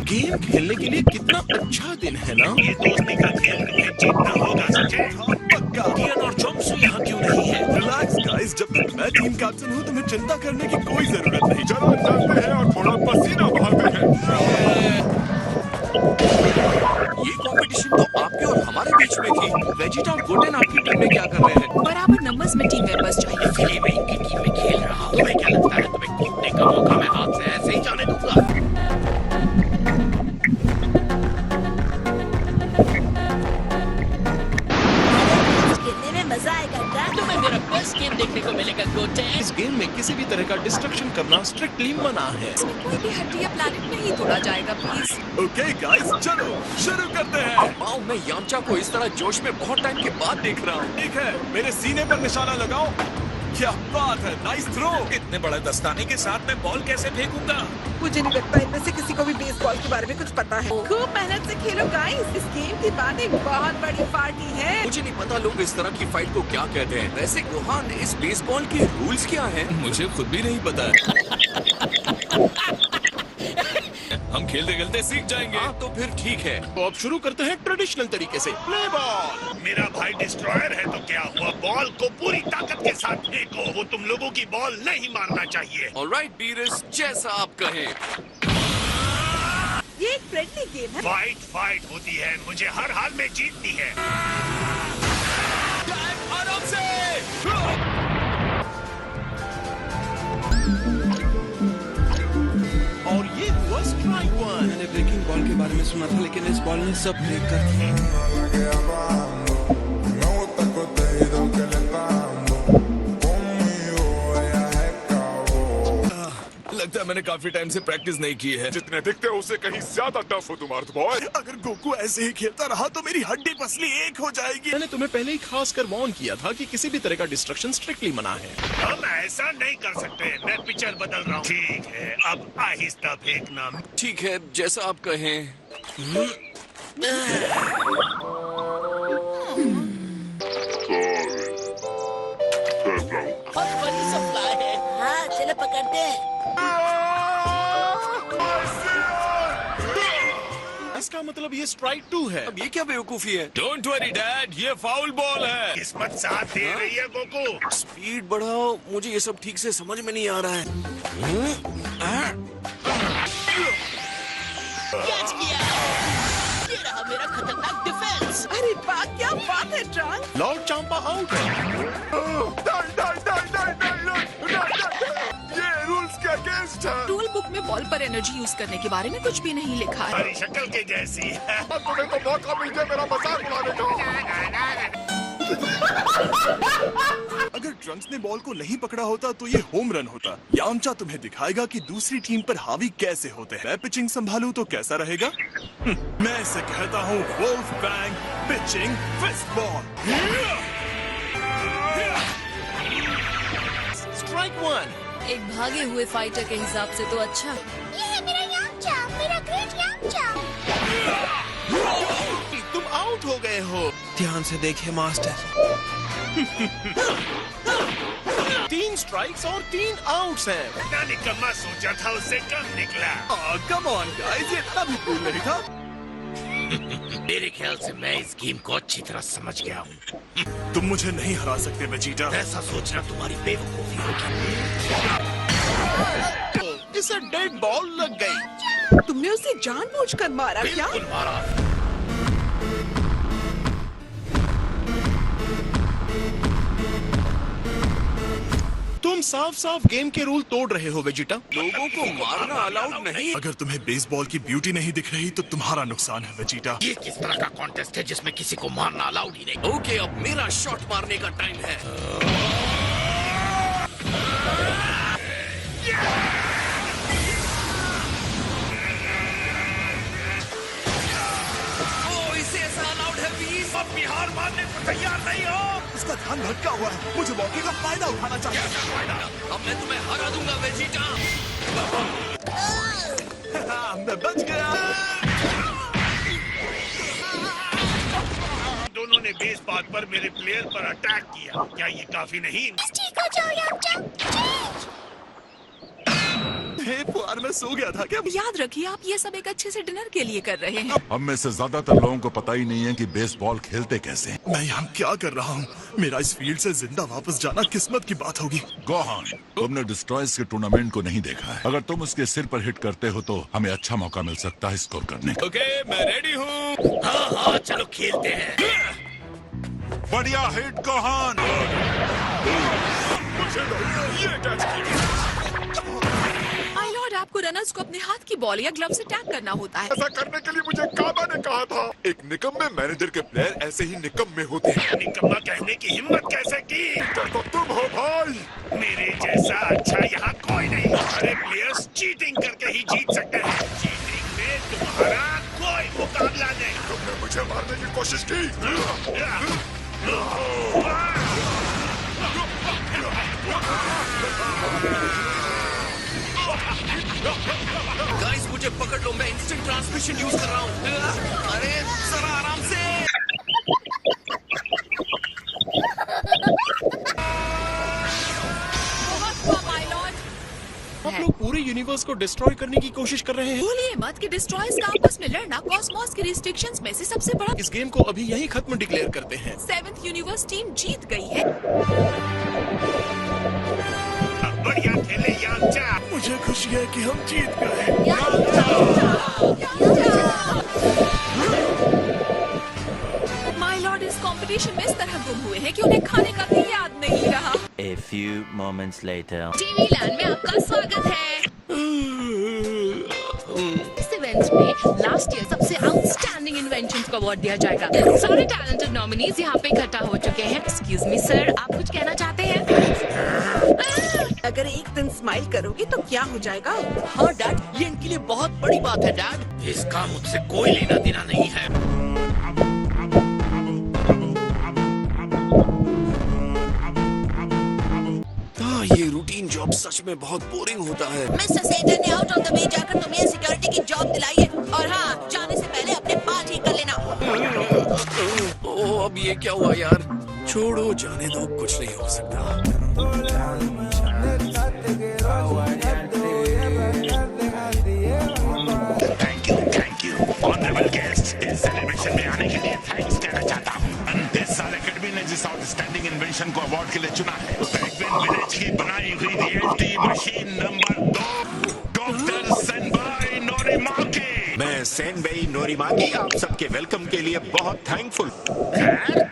Game खेलने के लिए कितना अच्छा दिन है ना। ये दोस्ती का खेल तुम्हें जीतना होगा संजय। हाँ, पक्का। कियन और चोंगसू यहाँ क्यों नहीं है? रिलैक्स गाइस, जब तक मैं टीम कैप्टन हूँ तुम्हें चिंता करने की कोई जरूरत नहीं। चलो चलते हैं और थोड़ा पसीना बहाते हैं। ये कंपटीशन तो आपके और हमारे बीच में थी। वेजिटा और गोटेन आपकी टीम में क्या कर रहे हैं? बराबर नंबर्स में टीम मेंबर्स चाहिए। इसलिए मैं इनकी टीम में खेल रहा हूँ। तुम्हें क्या लगता है तुम्हें कूदने का मौका मैं हाथ से ऐसे ही जाने दूंगा? खेलने में मजा आएगा क्या? तुम्हें मेरा बेस्ट गेम देखने को मिलेगा गोटेन। इस गेम में किसी भी तरह का डिस्ट्रक्शन करना स्ट्रिक्टली मना है। इसमें कोई भी हड्डी या प्लैनेट नहीं तोड़ा जाएगा प्लीज। ओके गाइस, चलो शुरू करते हैं। वाओ, मैं यामचा को इस तरह जोश में बहुत टाइम के बाद देख रहा हूँ। ठीक है, मेरे सीने पर निशाना लगाओ। क्या बात है, नाइस थ्रो। इतने बड़े दस्ताने के साथ मैं बॉल कैसे फेंकूंगा? मुझे नहीं लगता इनमें से किसी को भी बेसबॉल के बारे में कुछ पता है। खूब मेहनत से खेलो गाइस, इस गेम के बाद एक बहुत बड़ी पार्टी है। मुझे नहीं पता लोग इस तरह की फाइट को क्या कहते हैं। वैसे रोहान, इस बेसबॉल के रूल्स क्या हैं? मुझे खुद भी नहीं पता है। हम खेलते खेलते सीख जाएंगे। हाँ, तो फिर ठीक है। तो अब शुरू करते हैं ट्रेडिशनल तरीके से। Play ball. मेरा भाई डिस्ट्रॉयर है तो क्या हुआ? बॉल को पूरी ताकत के साथ फेंको। वो तुम लोगों की बॉल नहीं मारना चाहिए। ऑलराइट बीरस, जैसा आप कहें। ये एक फ्रेंडली गेम है। फाइट होती है, मुझे हर हाल में जीतनी है। आराम से। और ये हुआ स्ट्राइक वन। मैंने ब्रेकिंग बॉल के बारे में सुना था, लेकिन इस बॉल ने सब ब्रेक कर दिया। लगता है मैंने काफी टाइम से प्रैक्टिस नहीं की है। जितने दिखते हो उससे कहीं ज्यादा टफ हो तुम अर्थ बॉय। अगर गोकू ऐसे ही खेलता रहा तो मेरी हड्डी पसली एक हो जाएगी। मैंने तुम्हें पहले ही खास कर वार्न किया था कि किसी भी तरह का डिस्ट्रक्शन स्ट्रिक्टली मना है। हम ऐसा नहीं कर सकते। मैं पिचर बदल रहा हूँ। ठीक है, अब आहिस्ता फेंकना। ठीक है, जैसा आप कहें। बहुत बड़ी सप्लाई है। हाँ चलो पकड़ते हैं। इसका मतलब ये स्ट्राइक 2 है। अब ये क्या बेवकूफी है? डोंट वरी डैड, ये फाउल बॉल है। किस्मत साथ दे रही है गोकू। स्पीड बढ़ाओ, मुझे ये सब ठीक से समझ में नहीं आ रहा है। कैच किया। ये रहा मेरा खतरनाक डिफेंस। अरे वाह, क्या बात है ट्रांस। लॉर्ड चांपा आउट है। ये रूल्स के अगेंस्ट है। रूल बुक में बॉल पर एनर्जी यूज करने के बारे में कुछ भी नहीं लिखा है। हमारी शक्ल के जैसी है। तुम्हें तो मौका मिल गया मेरा मजाक उड़ाने का। अगर ट्रंक्स ने बॉल को नहीं पकड़ा होता तो ये होम रन होता। यामचा तुम्हें दिखाएगा कि दूसरी टीम पर हावी कैसे होते हैं। मैं पिचिंग संभालूं तो कैसा रहेगा? मैं इसे कहता हूँ wolf bang pitching fist ball. Strike 1। एक भागे हुए फाइटर के हिसाब से तो अच्छा। ये है मेरा यामचा, मेरा ग्रेट यामचा। तुम आउट हो गए हो। ध्यान से देखिए मास्टर। 3 स्ट्राइक्स और 3 आउट्स हैं। इतना निकम्मा सोचा था, उससे कम निकला। कम ऑन गाइस, ये इतना भी कूल नहीं था। मेरे ख्याल से मैं इस गेम को अच्छी तरह समझ गया हूँ। तुम मुझे नहीं हरा सकते वेजिटा। ऐसा सोचना तुम्हारी बेवकूफी होगी। इसे डेड बॉल लग गई। तुमने उसे जानबूझकर मारा क्या? बिल्कुल मारा। तुम साफ साफ गेम के रूल तोड़ रहे हो वेजिटा। लोगों को मारना अलाउड नहीं। अगर तुम्हें बेसबॉल की ब्यूटी नहीं दिख रही तो तुम्हारा नुकसान है वेजिटा। ये किस तरह का कॉन्टेस्ट है जिसमें किसी को मारना अलाउड ही नहीं? ओके, अब मेरा शॉट मारने का टाइम है। ओ, इसे ऐसा अलाउड है प्लीज। अब बिहार मारने को तैयार नहीं हो। इसका ध्यान भटका हुआ है। मुझे मौके का फायदा उठाना चाहिए। अब मैं तुम्हें हरा दूंगा वेजिटा। मैं बच गया। दोनों ने बेस पाथ पर मेरे प्लेयर पर अटैक किया। क्या ये काफी नहीं? ठीक हो जाओ यामचा। पुआर में सो गया था क्या? याद रखिए आप ये सब एक अच्छे से डिनर के लिए कर रहे हैं। हम में से ज्यादातर लोगों को पता ही नहीं है कि बेसबॉल खेलते कैसे हैं। मैं यहाँ क्या कर रहा हूँ? मेरा इस फील्ड से जिंदा वापस जाना किस्मत की बात होगी। गोहान, तुमने डिस्ट्रॉयर्स के टूर्नामेंट को नहीं देखा है। अगर तुम उसके सिर पर हिट करते हो तो हमें अच्छा मौका मिल सकता है स्कोर करने का। ओके, मैं रेडी हूँ। हाँ हाँ चलो खेलते हैं। बढ़िया हिट गोहान। माय लॉर्ड, आपको रनर्स को अपने हाथ की बॉल या ग्लव से टैग करना होता है। ऐसा करने के लिए मुझे काबा ने कहा था। एक निकम्मे मैनेजर के प्लेयर ऐसे ही निकम्मे होते हैं। निकम्मा कहने की हिम्मत कैसे की? तो तुम हो भाई। मेरे जैसा अच्छा यहाँ कोई नहीं। सारे प्लेयर्स चीटिंग करके ही जीत सकते हैं। चीटिंग में तुम्हारा कोई मुकाबला नहीं। तुमने मुझे मारने की कोशिश की। गाइस मुझे पकड़ लो, मैं इंस्टेंट ट्रांसमिशन यूज कर रहा हूँ। अरे जरा आराम से। बहुत हुआ माय लॉर्ड। आप लोग पूरे यूनिवर्स को डिस्ट्रॉय करने की कोशिश कर रहे हैं। भूलिए मत कि डिस्ट्रॉयर्स का आपस में लड़ना कॉस्मोस के रिस्ट्रिक्शंस में से सबसे बड़ा। इस गेम को अभी यहीं खत्म डिक्लेयर करते हैं। 7th यूनिवर्स टीम जीत गई है। बढ़िया खेले यामचा। मुझे खुशी है कि हम जीत गए। माय लॉर्ड इस कंपटीशन में इस तरह गुम हुए हैं कि उन्हें खाने का भी याद नहीं रहा। A few moments later. TV land में आपका स्वागत है। इस इवेंट में लास्ट ईयर सबसे आउटस्टैंडिंग इन्वेंशंस को अवार्ड दिया जाएगा। सारे टैलेंटेड नॉमिनीज यहाँ पे इकट्ठा हो चुके हैं। एक्सक्यूज मी सर, आप कुछ कहना चाहते हैं? अगर एक दिन स्माइल करोगे तो क्या हो जाएगा? हाँ डैड, ये इनके लिए बहुत बड़ी बात है डैड। इसका मुझसे कोई लेना देना नहीं है। हाँ, ये रूटीन जॉब सच में बहुत बोरिंग होता है। मिस्टर सेटन ने आउट ऑफ द वे जाकर तुम्हें सिक्योरिटी की जॉब दिलाई है। और हाँ, जाने से पहले अपने बाल ठीक कर लेना। ओह, अब ये क्या हुआ यार? छोड़ो, जाने दो, कुछ नहीं हो सकता। Thank you honourable guest. इस सेलिब्रेशन में आने के लिए थैंक्स कहना चाहता हूँ। इस साल एकेडमी ने जिस आउटस्टैंडिंग इन्वेंशन को अवार्ड के लिए चुना है, पेंगुइन विलेज की बनाई हुई रियलिटी मशीन नंबर 2, डॉक्टर सेनबाई नोरिमाकी। मैं सेनबेई नोरिमाकी आप सबके वेलकम के लिए बहुत थैंकफुल।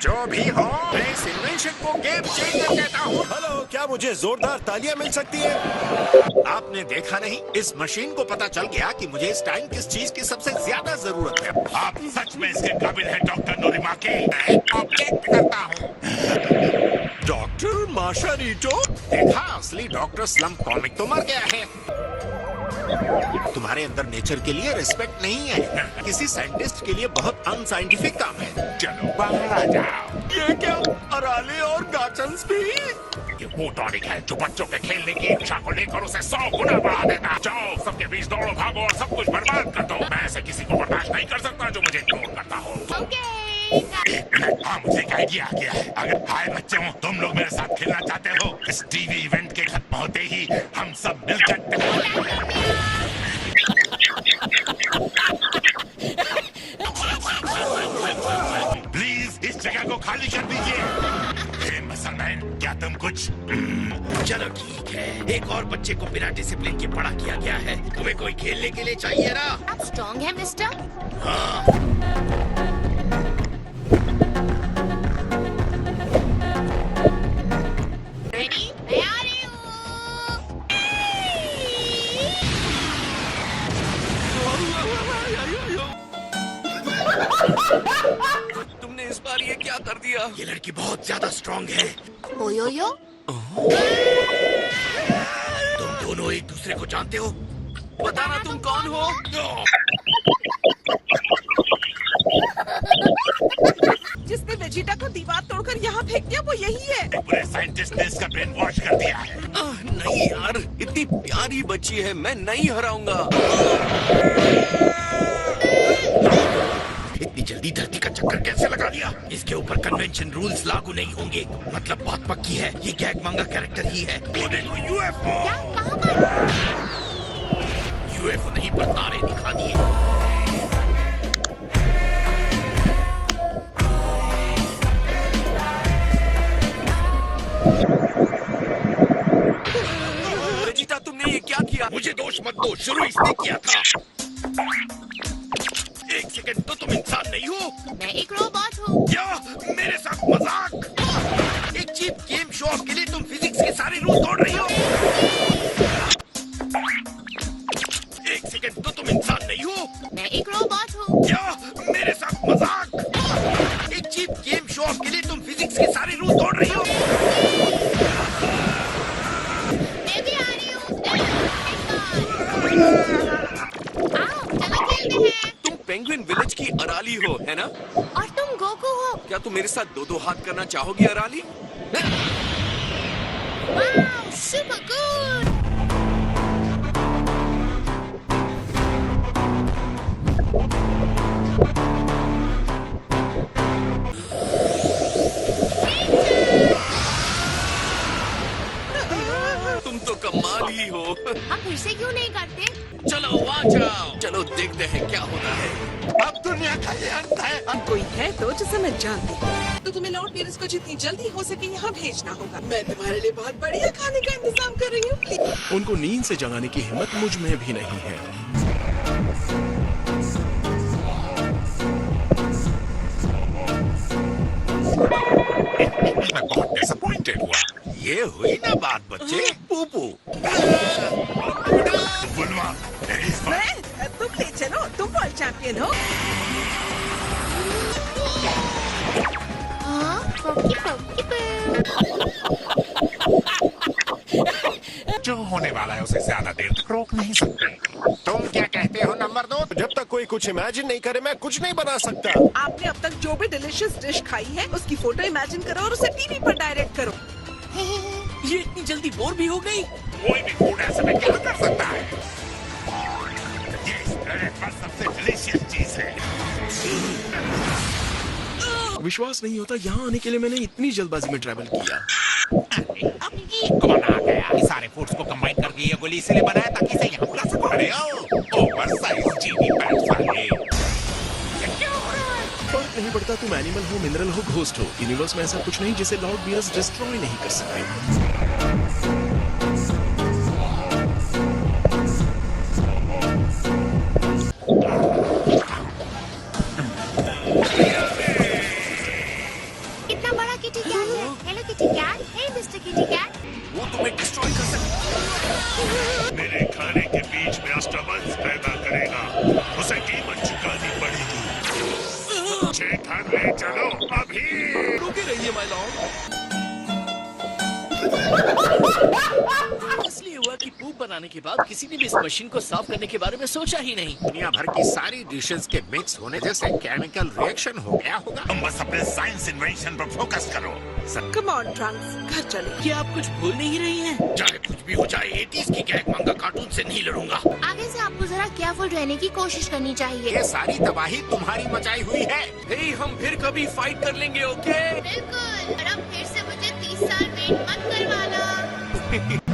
जो भी हो, मैं इस इन्वेंशन को गेम चेंजर कहता हूँ। हेलो, क्या मुझे जोरदार तालियां मिल सकती है? आपने देखा नहीं, इस मशीन को पता चल गया कि मुझे इस टाइम किस चीज की सबसे ज्यादा जरूरत है। आप सच में इसके काबिल है डॉक्टर नोरिमाकी। मैं ऑब्जेक्ट करता हूँ। डॉक्टर माशा रीटो? देखा, असली डॉक्टर स्लम्प कॉमिक तो मर गया है। तुम्हारे अंदर नेचर के लिए रिस्पेक्ट नहीं है। किसी साइंटिस्ट के लिए बहुत अनसाइंटिफिक काम है। चलो बाहर आ जाओ। ये क्या, अराले और गाचन्स भी? ये वो टॉनिक है जो बच्चों के खेलने की इच्छा को लेकर उसे 100 गुना बढ़ा देता। जाओ, सबके बीच दौड़ो, भागो और सब कुछ बर्बाद कर दो। मैं ऐसे किसी को बर्दाश्त नहीं कर सकता जो मुझे इग्नोर करता हो। एक मिनट, हाँ मुझे एक आइडिया आ गया है। अगर हाय बच्चे हो, तुम लोग मेरे साथ खेलना चाहते हो? इस टीवी इवेंट के खत्म होते ही हम सब मिलकर प्लीज इस जगह को खाली कर दीजिए। मसलमैन, क्या तुम कुछ? चलो ठीक है, एक और बच्चे को बिना डिसिप्लिन के बड़ा किया गया है। तुम्हें कोई खेलने के लिए चाहिए ना? आप स्ट्रॉन्ग है मिस्टर? हाँ। रेडी? मैं आ रही हूँ। तुमने इस बार ये क्या कर दिया? ये लड़की बहुत ज्यादा स्ट्रांग है। ओयो तुम दोनों एक दूसरे को जानते हो? बताना तुम कौन हो? जिसने वेजिटा को दीवार तोड़कर यहाँ फेंक दिया वो यही है। पूरे साइंटिस्ट ने इसका ब्रेन वॉश कर दिया है। नहीं यार, इतनी प्यारी बच्ची है, मैं नहीं हराऊंगा। इतनी जल्दी धरती का चक्कर कैसे लगा दिया? इसके ऊपर कन्वेंशन रूल्स लागू नहीं होंगे। मतलब बात पक्की है, ये गैग मांगा कैरेक्टर ही है। वो देखो यूएफओ। यूएफओ नहीं पर तारे दिखा दिए। वेजिटा, तुमने ये क्या किया? मुझे दोष मत दो, शुरू इसने किया था। एक सेकंड तो तुम इंसान नहीं हो? मैं एक रोबोट हूँ। क्या मेरे साथ मजाक? एक चीप गेम शो ऑफ के लिए तुम फिजिक्स के सारे रूल तोड़ रही हो? एक सेकंड तो तुम इंसान नहीं हो? मैं एक रोबोट हूँ। क्या मेरे साथ मजाक? एक चीप गेम शो ऑफ के लिए तुम फिजिक्स के सारे रूल तोड़ रही हो? मैं भी आ रही हूँ। आओ, चलो खेलते हैं। तुम पेंगुइन विलेज की अराली हो, है ना? और तुम गोकू हो। क्या तुम मेरे साथ दो हाथ करना चाहोगी अराली? Wow, super good. तुम तो कमाल ही हो। हम फिर से क्यों नहीं करते? चलो आ जाओ, चलो देखते हैं क्या होता है। अब दुनिया का ये अंत है। अब कोई है तो जिसे मैं जानती हूँ, तो तुम्हें लॉर्ड पेरिस को जितनी जल्दी हो सके यहाँ भेजना होगा। मैं तुम्हारे लिए बहुत बढ़िया खाने का इंतजाम कर रही हूँ। उनको नींद से जगाने की हिम्मत मुझ में भी नहीं है। मैं बहुत डिसअपॉइंटेड हुआ। ये हुई ना बात बच्चे। पूपू, बुलवा, तुम ले चलो, तुम वर्ल्ड चैंपियन हो। हाँ, पोकी पोकी जो होने वाला है उसे ज्यादा देर तक रोक नहीं सकते। तुम क्या कहते हो नंबर 2? जब तक कोई कुछ इमेजिन नहीं करे मैं कुछ नहीं बना सकता। आपने अब तक जो भी डिलीशियस डिश खाई है उसकी फोटो इमेजिन करो और उसे टीवी पर डायरेक्ट करो। ये इतनी जल्दी बोर भी हो गई? कोई भी फूड ऐसे में क्या कर सकता है? ये इस प्लेनेट पर सबसे डिलीशियस चीज है। विश्वास नहीं होता यहाँ आने के लिए मैंने इतनी जल्दबाजी में ट्रैवल किया। कौन आ गया? ये सारे फूड्स को कंबाइन करके ये गोली इसलिए बनाया ताकि इसे यहाँ बुला सको। अरे ओ, ओवरसाइज चीनी पैंट्स वाले। ये क्या हो रहा है? फर्क नहीं पड़ता तुम एनिमल हो, मिनरल हो, घोस्ट हो। यूनिवर्स में ऐसा कुछ नहीं जिसे लॉर्ड बियर्स डिस्ट्रॉय नहीं कर सकते। इतना बड़ा किटी कैट है। Hello kitty cat. Hey mister kitty cat. वो तुम्हें डिस्ट्रॉय कर सकता। मेरे खाने के बीच में डिस्टर्बेंस पैदा करेगा, उसे कीमत चुकानी पड़ेगी। मुझे घर ले चलो अभी। रुके रहिए माय लॉर्ड। इसलिए हुआ कि पूप बनाने के बाद किसी ने भी इस मशीन को साफ करने के बारे में सोचा ही नहीं। दुनिया भर की सारी डिशेस के मिक्स होने जैसे केमिकल रिएक्शन हो गया होगा। तुम बस अपने साइंस इन्वेंशन पर फोकस करो। कम ऑन ट्रंक्स, घर चले। क्या आप कुछ भूल नहीं रही हैं? चाहे कुछ भी हो जाए 80s की गैग मांगा कार्टून से नहीं लड़ूंगा। आगे से आपको जरा केयरफुल रहने की कोशिश करनी चाहिए। ये सारी तबाही तुम्हारी मचाई हुई है। हे, हम फिर कभी फाइट कर लेंगे, ओके? बिल्कुल। और अब फिर से मुझे 30 साल वेट मत करवाना।